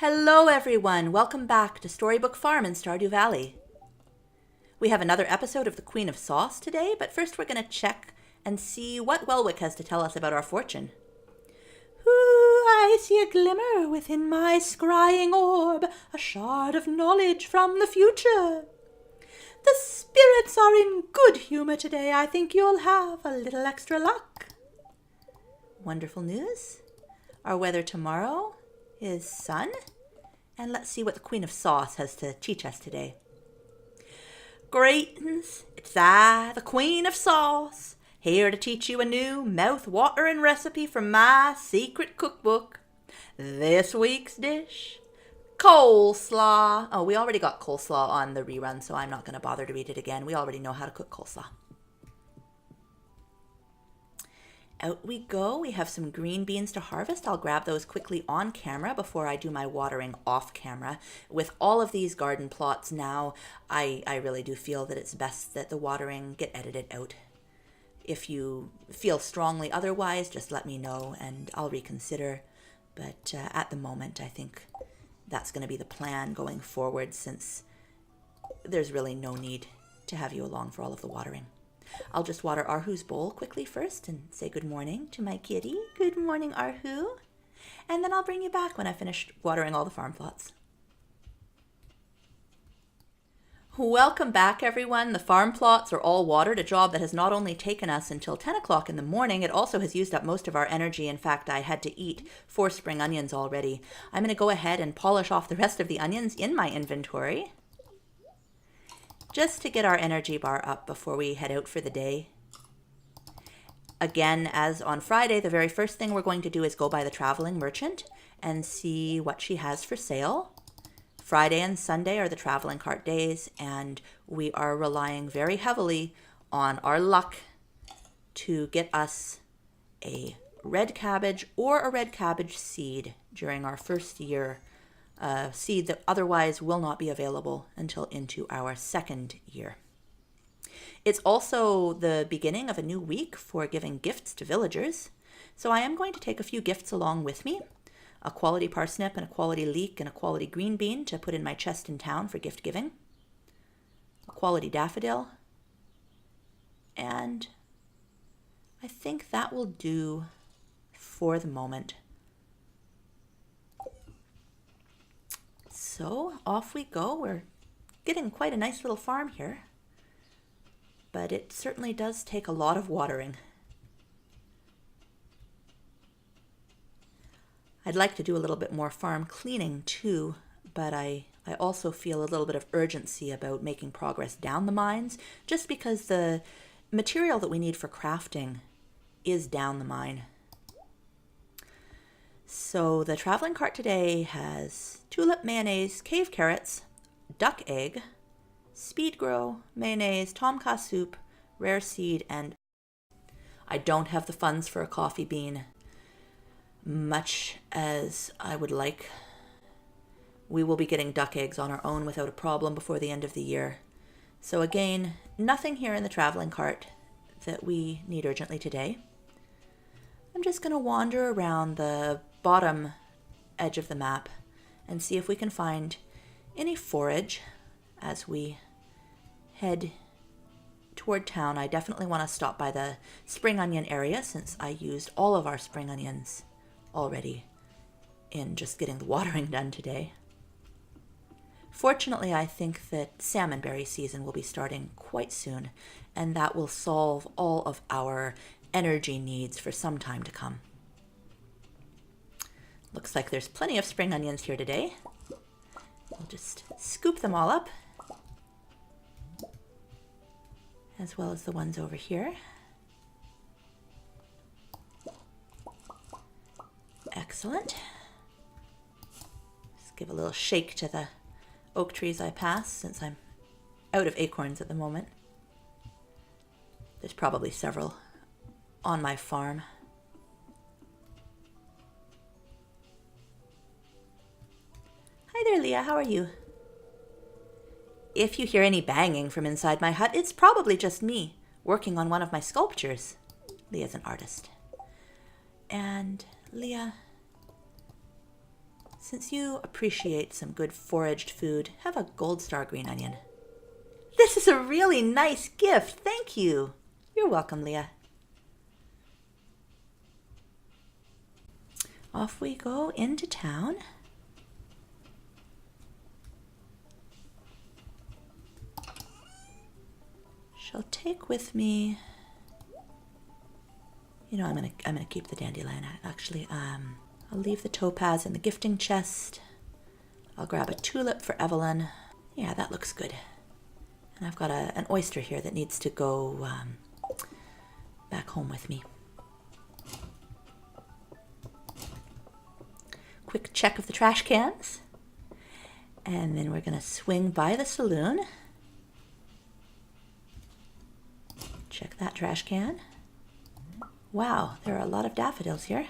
Hello everyone, welcome back to Storybook Farm in Stardew Valley. We have another episode of the Queen of Sauce today, but first we're going to check and see what Welwick has to tell us about our fortune. Ooh, I see a glimmer within my scrying orb, a shard of knowledge from the future. The spirits are in good humor today. I think you'll have a little extra luck. Wonderful news. Our weather tomorrow is sun. And let's see what the Queen of Sauce has to teach us today. Greetings, it's I, the Queen of Sauce, here to teach you a new mouth-watering recipe from my secret cookbook. This week's dish, coleslaw. Oh, we already got coleslaw on the rerun, so I'm not going to bother to read it again. We already know how to cook coleslaw. Out we go. We have some green beans to harvest. I'll grab those quickly on camera before I do my watering off camera. With all of these garden plots now, I really do feel that it's best that the watering get edited out. If you feel strongly otherwise, just let me know and I'll reconsider. But at the moment, I think that's going to be the plan going forward, since there's really no need to have you along for all of the watering. I'll just water Arhu's bowl quickly first and say good morning to my kitty. Good morning, Arhu. And then I'll bring you back when I finish watering all the farm plots. Welcome back, everyone. The farm plots are all watered, a job that has not only taken us until 10 o'clock in the morning, it also has used up most of our energy. In fact, I had to eat 4 spring onions already. I'm going to go ahead and polish off the rest of the onions in my inventory, just to get our energy bar up before we head out for the day. Again, as on Friday, the very first thing we're going to do is go by the traveling merchant and see what she has for sale. Friday and Sunday are the traveling cart days, and we are relying very heavily on our luck to get us a red cabbage or a red cabbage seed during our first year. A seed that otherwise will not be available until into our second year. It's also the beginning of a new week for giving gifts to villagers, so I am going to take a few gifts along with me. A quality parsnip and a quality leek and a quality green bean to put in my chest in town for gift giving. A quality daffodil. And I think that will do for the moment. So off we go. We're getting quite a nice little farm here, but it certainly does take a lot of watering. I'd like to do a little bit more farm cleaning too, but I also feel a little bit of urgency about making progress down the mines, just because the material that we need for crafting is down the mine. So the traveling cart today has tulip, mayonnaise, cave carrots, duck egg, speed grow, mayonnaise, tomka soup, rare seed, and I don't have the funds for a coffee bean, much as I would like. We will be getting duck eggs on our own without a problem before the end of the year. So again, nothing here in the traveling cart that we need urgently today. I'm just going to wander around the bottom edge of the map and see if we can find any forage as we head toward town. I definitely want to stop by the spring onion area, since I used all of our spring onions already in just getting the watering done today. Fortunately, I think that salmonberry season will be starting quite soon, and that will solve all of our energy needs for some time to come. Looks like there's plenty of spring onions here today. We'll just scoop them all up, as well as the ones over here. Excellent. Just give a little shake to the oak trees I pass, since I'm out of acorns at the moment. There's probably several on my farm. Hi there, Leah. How are you? If you hear any banging from inside my hut, it's probably just me working on one of my sculptures. Leah's an artist. And Leah, Since you appreciate some good foraged food, have a gold star green onion. This is a really nice gift. Thank you. You're welcome, Leah. Off we go into town. Shall take with me. You know, I'm gonna keep the dandelion. Actually, I'll leave the topaz in the gifting chest. I'll grab a tulip for Evelyn. Yeah, that looks good. And I've got an oyster here that needs to go back home with me. Quick check of the trash cans. And then we're gonna swing by the saloon. Check that trash can. Wow, there are a lot of daffodils here.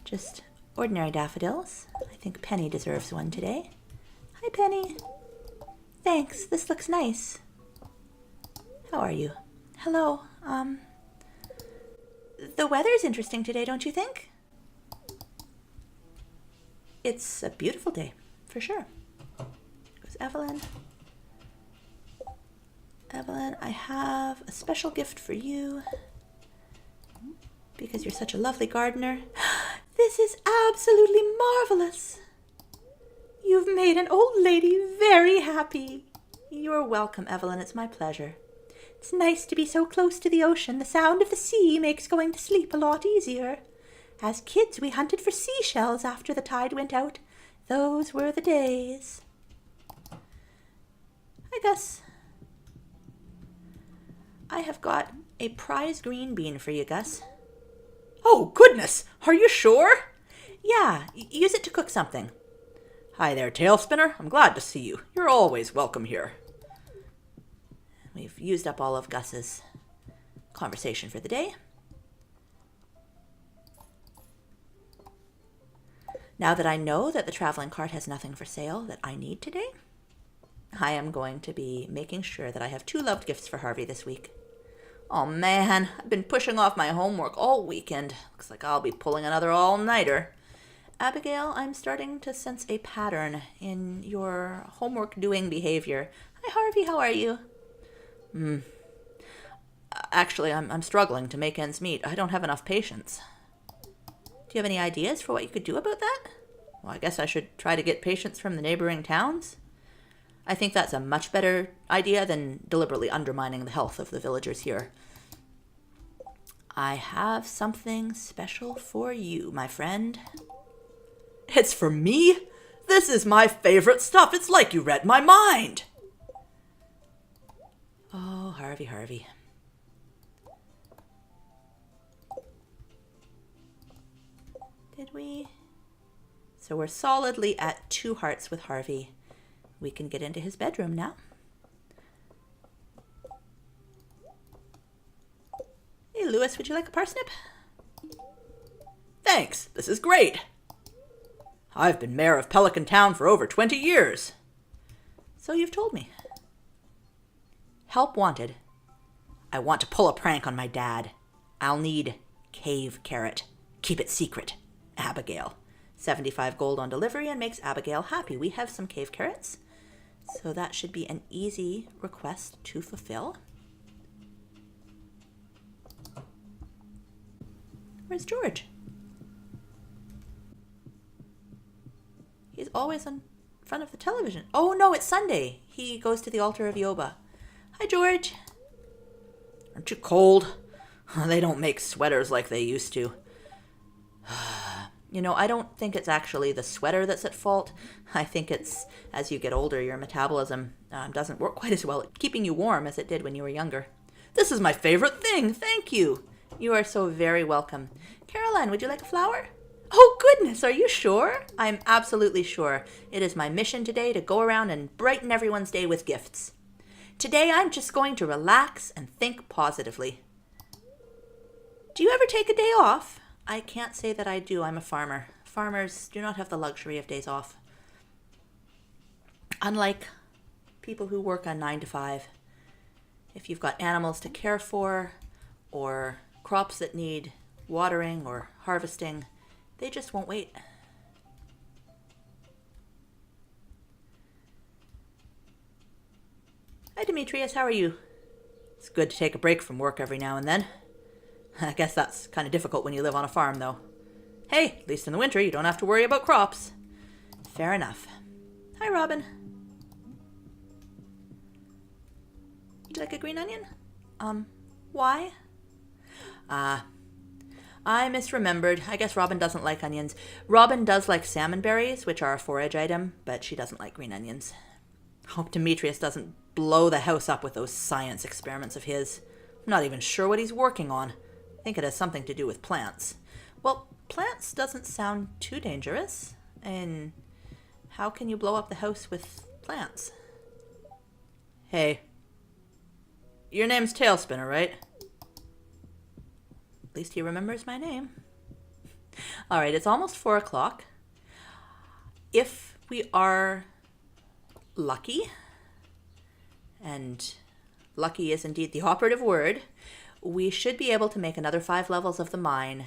Just ordinary daffodils. I think Penny deserves one today. Hi, Penny. Thanks, this looks nice. How are you? Hello, the weather's interesting today, don't you think? It's a beautiful day, for sure. Goes Evelyn. Evelyn, I have a special gift for you because you're such a lovely gardener. This is absolutely marvelous. You've made an old lady very happy. You're welcome, Evelyn. It's my pleasure. It's nice to be so close to the ocean. The sound of the sea makes going to sleep a lot easier. As kids, we hunted for seashells after the tide went out. Those were the days. I guess I have got a prize green bean for you, Gus. Oh, goodness! Are you sure? Yeah, use it to cook something. Hi there, Tailspinner. I'm glad to see you. You're always welcome here. We've used up all of Gus's conversation for the day. Now that I know that the traveling cart has nothing for sale that I need today, I am going to be making sure that I have 2 loved gifts for Harvey this week. Oh man, I've been pushing off my homework all weekend. Looks like I'll be pulling another all-nighter. Abigail, I'm starting to sense a pattern in your homework-doing behavior. Hi, Harvey, how are you? Actually, I'm struggling to make ends meet. I don't have enough patience. Do you have any ideas for what you could do about that? Well, I guess I should try to get patients from the neighboring towns. I think that's a much better idea than deliberately undermining the health of the villagers here. I have something special for you, my friend. It's for me? This is my favorite stuff. It's like you read my mind. Oh, Harvey. Did we? So we're solidly at 2 hearts with Harvey. We can get into his bedroom now. Hey, Lewis, would you like a parsnip? Thanks, this is great. I've been mayor of Pelican Town for over 20 years. So you've told me. Help wanted. I want to pull a prank on my dad. I'll need cave carrot. Keep it secret. Abigail. 75 gold on delivery and makes Abigail happy. We have some cave carrots, so that should be an easy request to fulfill. Where's George? He's always in front of the television. Oh no, it's Sunday. He goes to the altar of Yoba. Hi, George. Aren't you cold? They don't make sweaters like they used to. You know, I don't think it's actually the sweater that's at fault. I think it's, as you get older, your metabolism doesn't work quite as well at keeping you warm as it did when you were younger. This is my favorite thing. Thank you. You are so very welcome. Caroline, would you like a flower? Oh, goodness, are you sure? I'm absolutely sure. It is my mission today to go around and brighten everyone's day with gifts. Today, I'm just going to relax and think positively. Do you ever take a day off? I can't say that I do. I'm a farmer. Farmers do not have the luxury of days off. Unlike people who work on 9 to 5. If you've got animals to care for or crops that need watering or harvesting, they just won't wait. Demetrius. How are you? It's good to take a break from work every now and then. I guess that's kind of difficult when you live on a farm, though. Hey, at least in the winter, you don't have to worry about crops. Fair enough. Hi, Robin. Would you like a green onion? Why? I misremembered. I guess Robin doesn't like onions. Robin does like salmon berries, which are a forage item, but she doesn't like green onions. Hope Demetrius doesn't blow the house up with those science experiments of his. I'm not even sure what he's working on. I think it has something to do with plants. Well, plants doesn't sound too dangerous. And how can you blow up the house with plants? Hey. Your name's Tailspinner, right? At least he remembers my name. All right, it's almost 4 o'clock. If we are lucky, and lucky is indeed the operative word, we should be able to make another 5 levels of the mine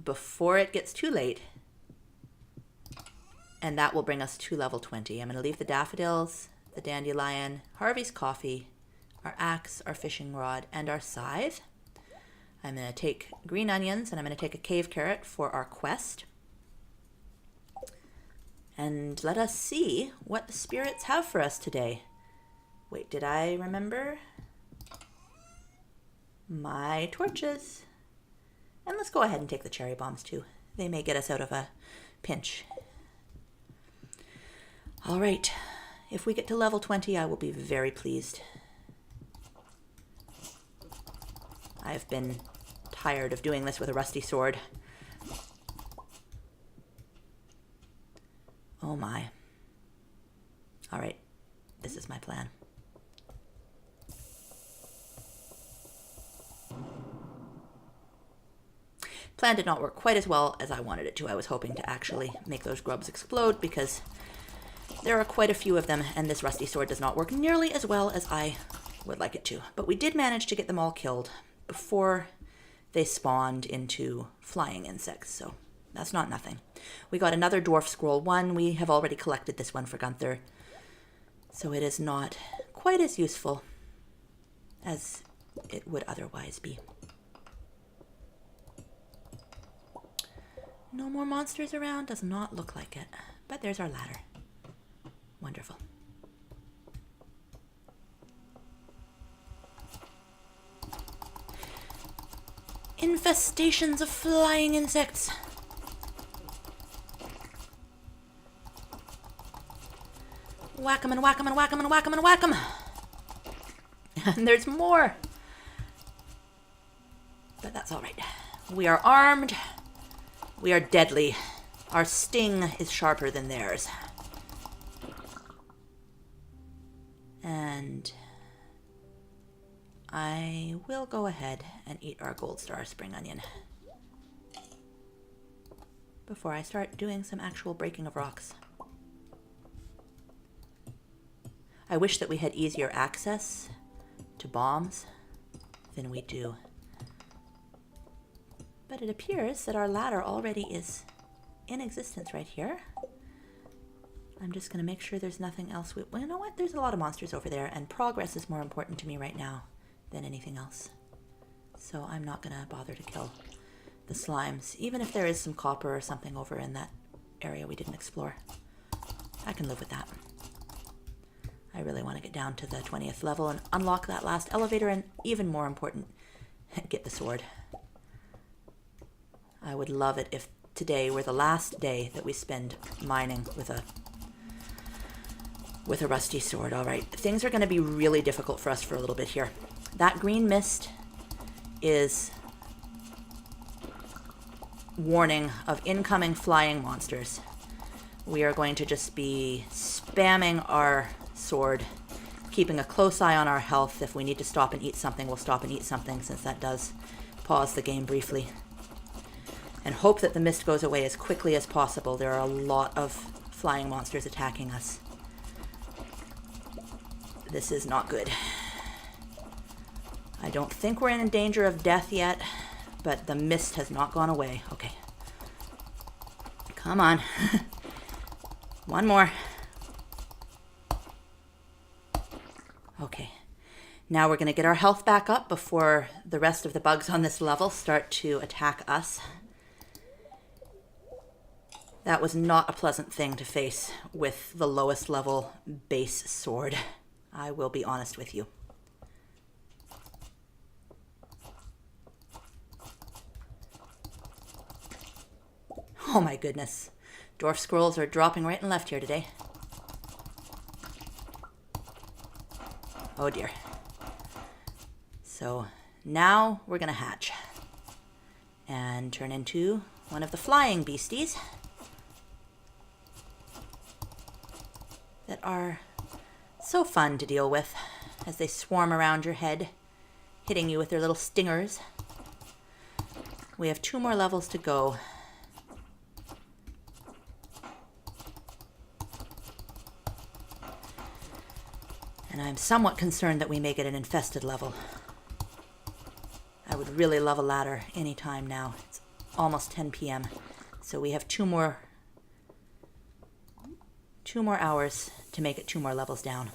before it gets too late. And that will bring us to level 20. I'm going to leave the daffodils, the dandelion, Harvey's coffee, our axe, our fishing rod, and our scythe. I'm going to take green onions, and I'm going to take a cave carrot for our quest. And let us see what the spirits have for us today. Wait, did I remember? My torches. And let's go ahead and take the cherry bombs too. They may get us out of a pinch. All right. If we get to level 20, I will be very pleased. I've been tired of doing this with a rusty sword. Oh my. All right. This is my plan. Plan did not work quite as well as I wanted it to. I was hoping to actually make those grubs explode because there are quite a few of them, and this rusty sword does not work nearly as well as I would like it to. But we did manage to get them all killed before they spawned into flying insects, so that's not nothing. We got another dwarf scroll 1. We have already collected this one for Gunther, so it is not quite as useful as it would otherwise be. No more monsters around? Does not look like it, but there's our ladder. Wonderful. Infestations of flying insects. Whack 'em and whack 'em and whack 'em and whack 'em and whack 'em. And there's more. But that's all right. We are armed. We are deadly. Our sting is sharper than theirs. And I will go ahead and eat our gold star spring onion before I start doing some actual breaking of rocks. I wish that we had easier access to bombs than we do. But it appears that our ladder already is in existence right here. I'm just going to make sure there's nothing else. Well, you know what? There's a lot of monsters over there, and progress is more important to me right now than anything else. So I'm not going to bother to kill the slimes, even if there is some copper or something over in that area we didn't explore. I can live with that. I really want to get down to the 20th level and unlock that last elevator, and even more important, get the sword. I would love it if today were the last day that we spend mining with a rusty sword. All right, things are going to be really difficult for us for a little bit here. That green mist is warning of incoming flying monsters. We are going to just be spamming our sword, keeping a close eye on our health. If we need to stop and eat something, we'll stop and eat something, since that does pause the game briefly. And hope that the mist goes away as quickly as possible. There are a lot of flying monsters attacking us. This is not good. I don't think we're in danger of death yet, but the mist has not gone away. Okay. Come on. One more. Okay. Now we're going to get our health back up before the rest of the bugs on this level start to attack us. That was not a pleasant thing to face with the lowest level base sword. I will be honest with you. Oh my goodness. Dwarf squirrels are dropping right and left here today. Oh dear. So now we're going to hatch and turn into one of the flying beasties that are so fun to deal with as they swarm around your head, hitting you with their little stingers. We have 2 more levels to go. And I'm somewhat concerned that we may get an infested level. I would really love a ladder anytime now. It's almost 10 p.m. So we have 2 more hours to make it 2 more levels down.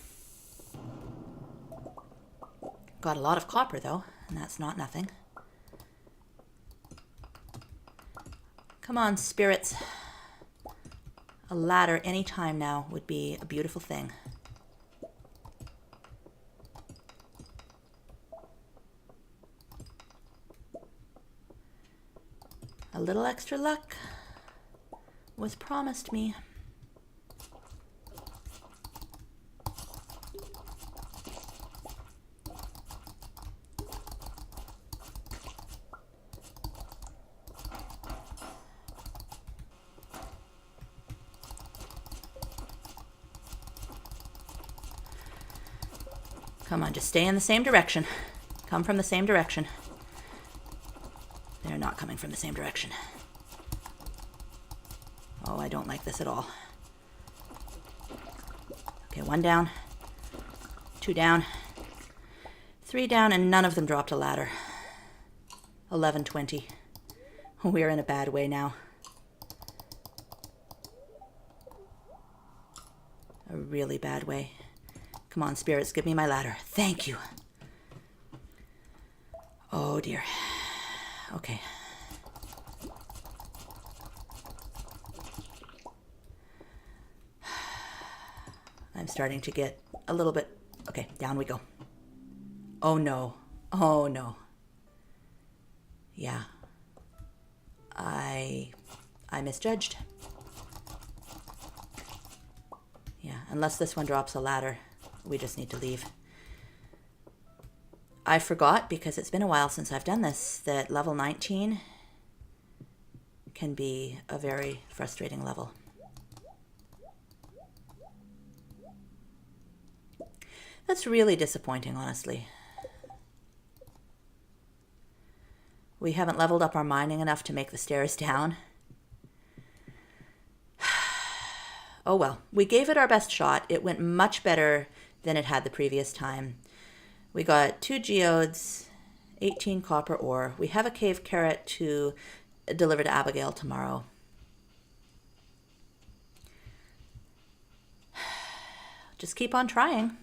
Got a lot of copper though, and that's not nothing. Come on, spirits. A ladder anytime now would be a beautiful thing. A little extra luck was promised me. Come on, just stay in the same direction. Come from the same direction. They're not coming from the same direction. Oh, I don't like this at all. Okay, 1 down. 2 down. 3 down, and none of them dropped a ladder. 11:20. We're in a bad way now. A really bad way. Come on, spirits, give me my ladder. Thank you. Oh, dear. Okay. I'm starting to get a little bit... Okay, down we go. Oh, no. Oh, no. Yeah. I misjudged. Yeah, unless this one drops a ladder, we just need to leave. I forgot, because it's been a while since I've done this, that level 19 can be a very frustrating level. That's really disappointing, honestly. We haven't leveled up our mining enough to make the stairs down. Oh well, we gave it our best shot. It went much better than it had the previous time. We got 2 geodes, 18 copper ore. We have a cave carrot to deliver to Abigail tomorrow. Just keep on trying.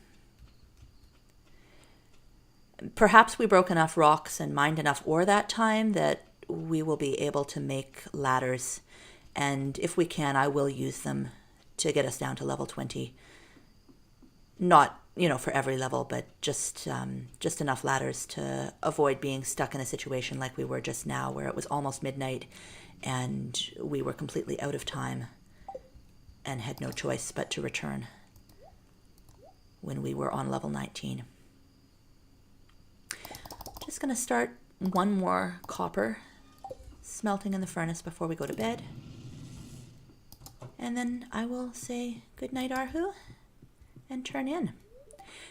Perhaps we broke enough rocks and mined enough ore that time that we will be able to make ladders. And if we can, I will use them to get us down to level 20. Not, for every level, but just enough ladders to avoid being stuck in a situation like we were just now, where it was almost midnight and we were completely out of time and had no choice but to return when we were on level 19. Just going to start 1 more copper smelting in the furnace before we go to bed. And then I will say goodnight, Arhu, and turn in.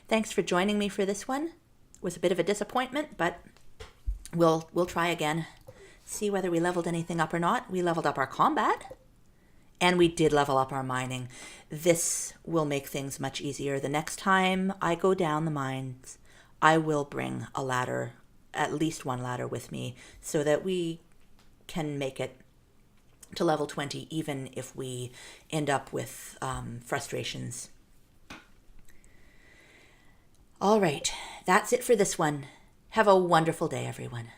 Thanks for joining me for this one. It was a bit of a disappointment, but we'll try again. See whether we leveled anything up or not. We leveled up our combat, and we did level up our mining. This will make things much easier. The next time I go down the mines, I will bring a ladder, at least 1 ladder with me, so that we can make it to level 20, even if we end up with frustrations. All right. that's it for this one. Have a wonderful day, everyone.